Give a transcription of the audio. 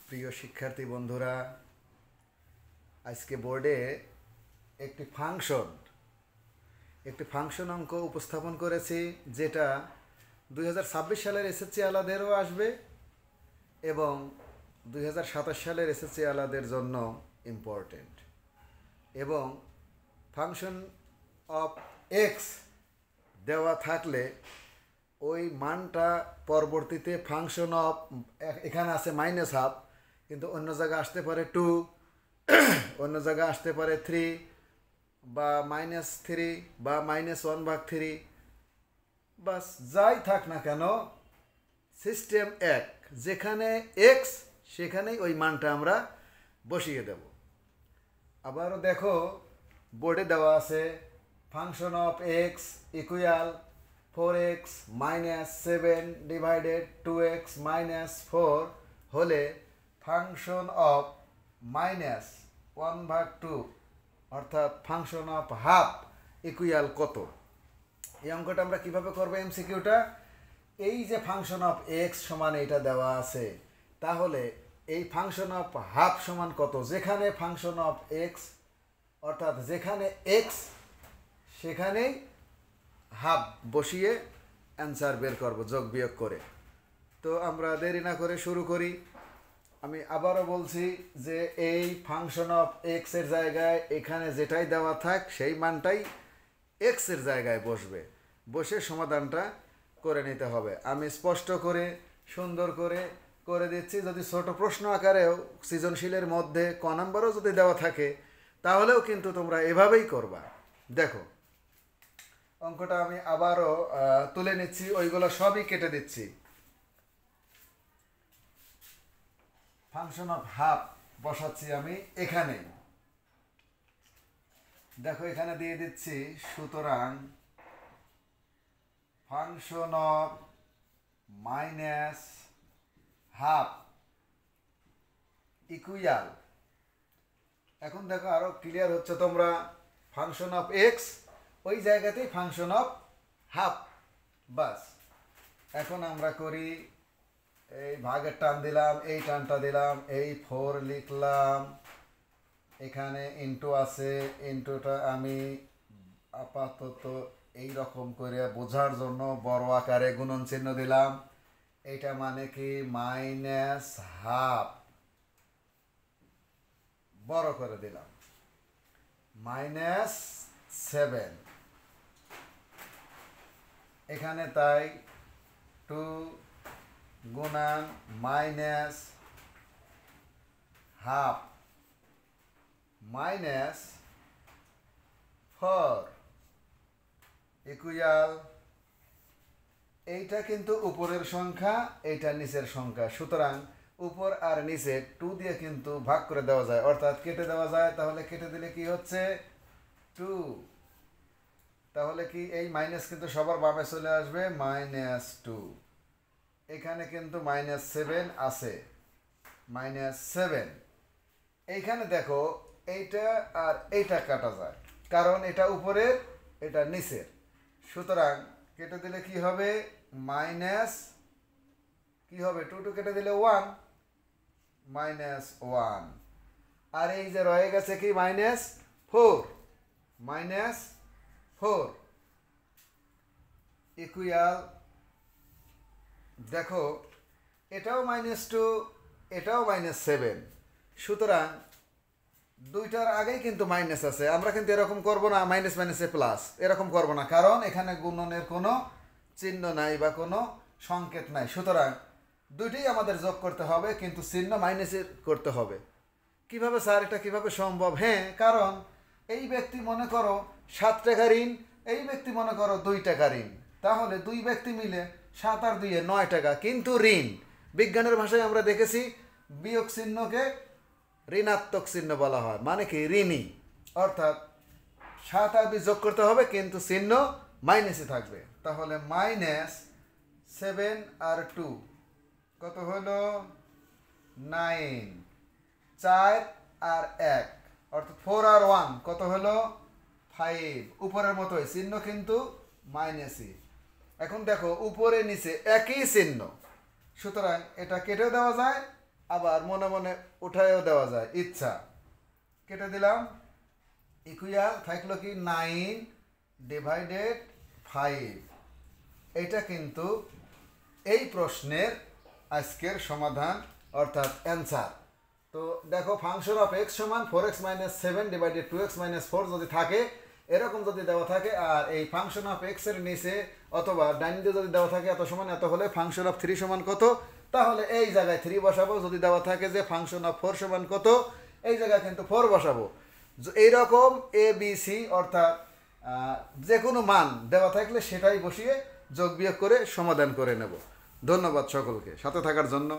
প্রিয় শিক্ষার্থী বন্ধুরা, আজকে বোর্ডে একটি ফাংশন অঙ্ক উপস্থাপন করেছি, যেটা 2026 সালের এসএসসি আলাদেরও আসবে এবং 2027 সালের এসএসসি আলাদের জন্য ইম্পর্টেন্ট। এবং ফাংশন অফ এক্স দেওয়া থাকলে ওই মানটা পরবর্তীতে ফাংশন অফ, এখানে আছে -হাফ, কিন্তু অন্য জায়গায় আসতে পারে 2, অন্য জায়গায় আসতে পারে 3 বা -3 বা -1/3, বাস যাই থাক না কেন সিস্টেম এক, যেখানে এক্স সেখানেই ওই মানটা আমরা বসিয়ে দেব। আবারও দেখো, বোর্ডে দেওয়া আছে function of x equal 4x - 7 divided 2x - 4 হলে ফাংশন অফ -1/2 অর্থাৎ ফাংশন অফ হাফ ইকুয়াল কত। এই অঙ্কটা আমরা কিভাবে করবো? এমসিকিউটা, এই যে ফাংশন অফ এক্স সমান এটা দেওয়া আছে, তাহলে এই ফাংশন অফ হাফ সমান কত, যেখানে ফাংশন অফ এক্স অর্থাৎ যেখানে এক্স সেখানেই হাফ বসিয়ে অ্যান্সার বের করব যোগ বিয়োগ করে। তো আমরা দেরি না করে শুরু করি। আমি আবারও বলছি যে এই ফাংশন অফ এক্স এর জায়গায় এখানে যেটাই দেওয়া থাক সেই মানটাই এক্স এর জায়গায় বসবে, বসে সমাধানটা করে নিতে হবে। আমি স্পষ্ট করে সুন্দর করে করে দিচ্ছি। যদি ছোট প্রশ্ন আকারেও সৃজনশীলের মধ্যে ক নাম্বারও যদি দেওয়া থাকে, তাহলেও কিন্তু তোমরা এভাবেই করবা। দেখো, অঙ্কটা আমি আবারও তুলে নিচ্ছি, ওইগুলো সবই কেটে দিচ্ছি। ফাংশন অফ হাফ বসাচ্ছি আমি এখানে। দেখো, এখানে দিয়ে দিচ্ছি, সুতরাং ফাংশন অফ -হাফ ইকুয়াল, এখন দেখো আরো ক্লিয়ার হচ্ছে তোমরা, ফাংশন অফ এক্স ওই জায়গাতেই ফাংশন অফ হাফ, বাস। এখন আমরা করি, এই ভাগের টান দিলাম, এই টানটা দিলাম, এই 4 লিখলাম, এখানে ইন্টু আছে, ইন্টুটা আমি আপাতত এই রকম করে বোঝার জন্য বড় আকারে গুণন চিহ্ন দিলাম। এটা মানে কি -হাফ, বড় করে দিলাম, -7, এখানে তাই 2 গুণন -হাফ -4 ইকুয়াল, এইটা কিন্তু উপরের সংখ্যা, এইটা নিচের সংখ্যা, সুতরাং উপর আর নিচে 2 দিয়ে কিন্তু ভাগ করে দেওয়া যায়, অর্থাৎ কেটে দেওয়া যায়। তাহলে কেটে দিলে কি হচ্ছে 2, তাহলে কি এই মাইনাস কিন্তু সবার বামে চলে আসবে, -2, এখানে কিন্তু -7 আছে, -7। এইখানে দেখো, এইটা আর এইটা কাটা যায়, কারণ এটা উপরের এটা নিচের, সুতরাং কেটে দিলে কি হবে, কি হবে, 2 কেটে দিলে 1, -1, আর এই যে রয়ে গেছে কি -4 ইকুয়াল, দেখো এটাও -2, এটাও -7, সুতরাং দুইটার আগেই কিন্তু মাইনাস আছে। আমরা কিন্তু এরকম করব না, মাইনাস মাইনাসে প্লাস এরকম করব না, কারণ এখানে গুণনের কোনো চিহ্ন নাই বা কোনো সংকেত নাই, সুতরাং দুইটাই আমাদের যোগ করতে হবে, কিন্তু চিহ্ন মাইনাসের করতে হবে। কিভাবে স্যার, এটা কিভাবে সম্ভব? হ্যাঁ, কারণ এই ব্যক্তি মনে করো 7 টাকা ঋণ, এই ব্যক্তি মনে করো 2 টাকা ঋণ, তাহলে দুই ব্যক্তি মিলে 7 আর 2 9 টাকা, কিন্তু ঋণ, বিজ্ঞানের ভাষায় আমরা দেখেছি বিয়োগ চিহ্নকে ঋণাত্মক চিহ্ন বলা হয়, মানে কি ঋণী, অর্থাৎ 7 আর 2 যোগ করতে হবে, কিন্তু চিহ্ন মাইনাসে থাকবে। তাহলে -7 আর 2 কত হলো 9, 4 আর 1 অর্থাৎ 4 আর 1 কত হলো 5, উপরের মতোই চিহ্ন কিন্তু মাইনাসই। এখন দেখো উপরে নিচে একই চিহ্ন, সুতরাং এটা কেটে দেওয়া যায়, আবার মনে মনে উঠায়ও দেওয়া যায় ইচ্ছা। কেটে দিলাম। ইকুয়াল থাকলো কি 9/5। এটা কিন্তু এই প্রশ্নের আজকের সমাধান অর্থাৎ অ্যান্সার। তো দেখো ফাংশন অফ এক্স সমান 4x - 7 / 2x - 4 যদি থাকে, এরকম যদি দেওয়া থাকে, আর এই ফাংশন অফ এক্স এর নিচে অথবা ডাইন দিকে যদি দেওয়া থাকে এত সমান এত হলে ফাংশন অফ 3 সমান কত, তাহলে এই জায়গায় 3 বসাবো। যদি দেওয়া থাকে যে ফাংশন অফ 4 সমান কত, এই জায়গায় কিন্তু 4 বসাবো। এইরকম এ বি সি অর্থাৎ যে কোনো মান দেওয়া থাকলে সেটাই বসিয়ে যোগ বিয়োগ করে সমাধান করে নেব। ধন্যবাদ সকলকে সাথে থাকার জন্য।